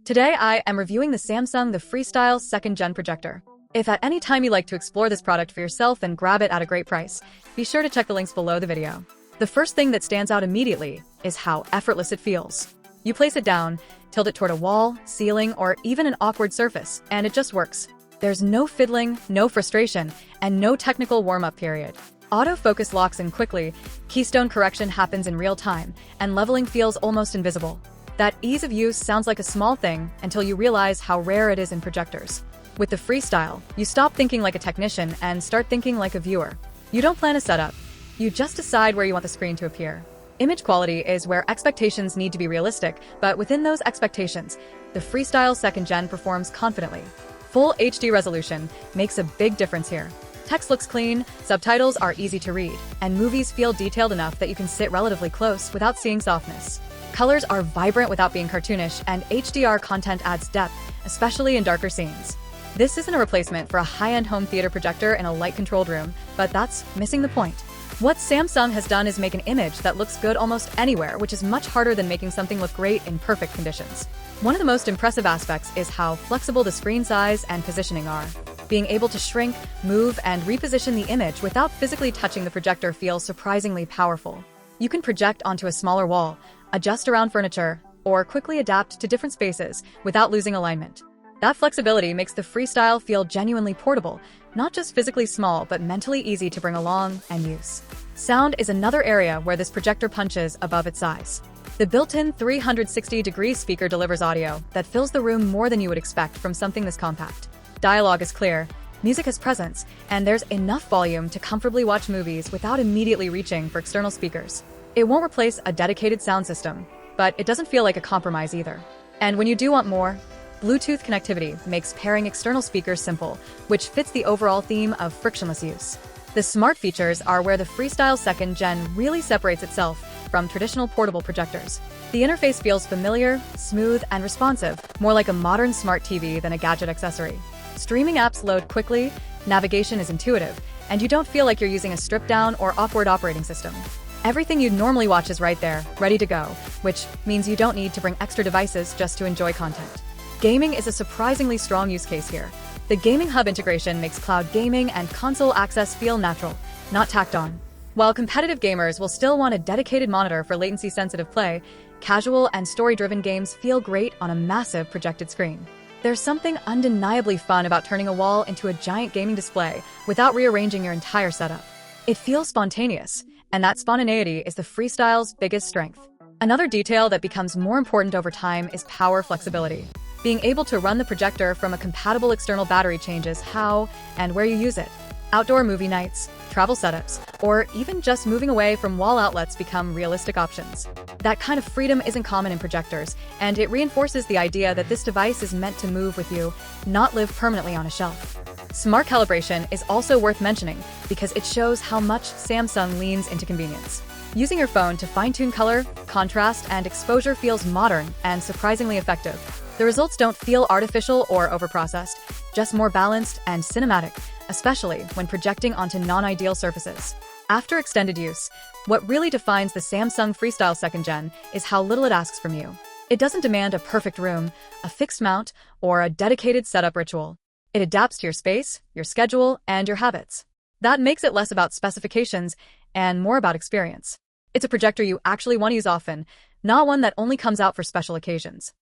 Today I am reviewing the Samsung Freestyle 2nd Gen projector. If at any time you like to explore this product for yourself and grab it at a great price, be sure to check the links below the video. The first thing that stands out immediately is how effortless it feels. You place it down, tilt it toward a wall, ceiling, or even an awkward surface, and it just works. There's no fiddling, no frustration, and no technical warm-up period. Autofocus locks in quickly, keystone correction happens in real time, and leveling feels almost invisible. That ease of use sounds like a small thing until you realize how rare it is in projectors. With the Freestyle, you stop thinking like a technician and start thinking like a viewer. You don't plan a setup. You just decide where you want the screen to appear. Image quality is where expectations need to be realistic, but within those expectations, the Freestyle 2nd Gen performs confidently. Full HD resolution makes a big difference here. Text looks clean, subtitles are easy to read, and movies feel detailed enough that you can sit relatively close without seeing softness. Colors are vibrant without being cartoonish, and HDR content adds depth, especially in darker scenes. This isn't a replacement for a high-end home theater projector in a light-controlled room, but that's missing the point. What Samsung has done is make an image that looks good almost anywhere, which is much harder than making something look great in perfect conditions. One of the most impressive aspects is how flexible the screen size and positioning are. Being able to shrink, move, and reposition the image without physically touching the projector feels surprisingly powerful. You can project onto a smaller wall, adjust around furniture, or quickly adapt to different spaces without losing alignment. That flexibility makes the Freestyle feel genuinely portable, not just physically small, but mentally easy to bring along and use. Sound is another area where this projector punches above its size. The built-in 360-degree speaker delivers audio that fills the room more than you would expect from something this compact. Dialogue is clear, music has presence, and there's enough volume to comfortably watch movies without immediately reaching for external speakers. It won't replace a dedicated sound system, but it doesn't feel like a compromise either. And when you do want more, Bluetooth connectivity makes pairing external speakers simple, which fits the overall theme of frictionless use. The smart features are where the Freestyle 2nd Gen really separates itself from traditional portable projectors. The interface feels familiar, smooth, and responsive, more like a modern smart TV than a gadget accessory. Streaming apps load quickly, navigation is intuitive, and you don't feel like you're using a stripped-down or awkward operating system. Everything you'd normally watch is right there, ready to go, which means you don't need to bring extra devices just to enjoy content. Gaming is a surprisingly strong use case here. The Gaming Hub integration makes cloud gaming and console access feel natural, not tacked on. While competitive gamers will still want a dedicated monitor for latency-sensitive play, casual and story-driven games feel great on a massive projected screen. There's something undeniably fun about turning a wall into a giant gaming display without rearranging your entire setup. It feels spontaneous, and that spontaneity is the Freestyle's biggest strength. Another detail that becomes more important over time is power flexibility. Being able to run the projector from a compatible external battery changes how and where you use it. Outdoor movie nights, travel setups, or even just moving away from wall outlets become realistic options. That kind of freedom isn't common in projectors, and it reinforces the idea that this device is meant to move with you, not live permanently on a shelf. Smart calibration is also worth mentioning because it shows how much Samsung leans into convenience. Using your phone to fine-tune color, contrast, and exposure feels modern and surprisingly effective. The results don't feel artificial or overprocessed, just more balanced and cinematic, especially when projecting onto non-ideal surfaces. After extended use, what really defines the Samsung Freestyle 2nd Gen is how little it asks from you. It doesn't demand a perfect room, a fixed mount, or a dedicated setup ritual. It adapts to your space, your schedule, and your habits. That makes it less about specifications and more about experience. It's a projector you actually want to use often, not one that only comes out for special occasions.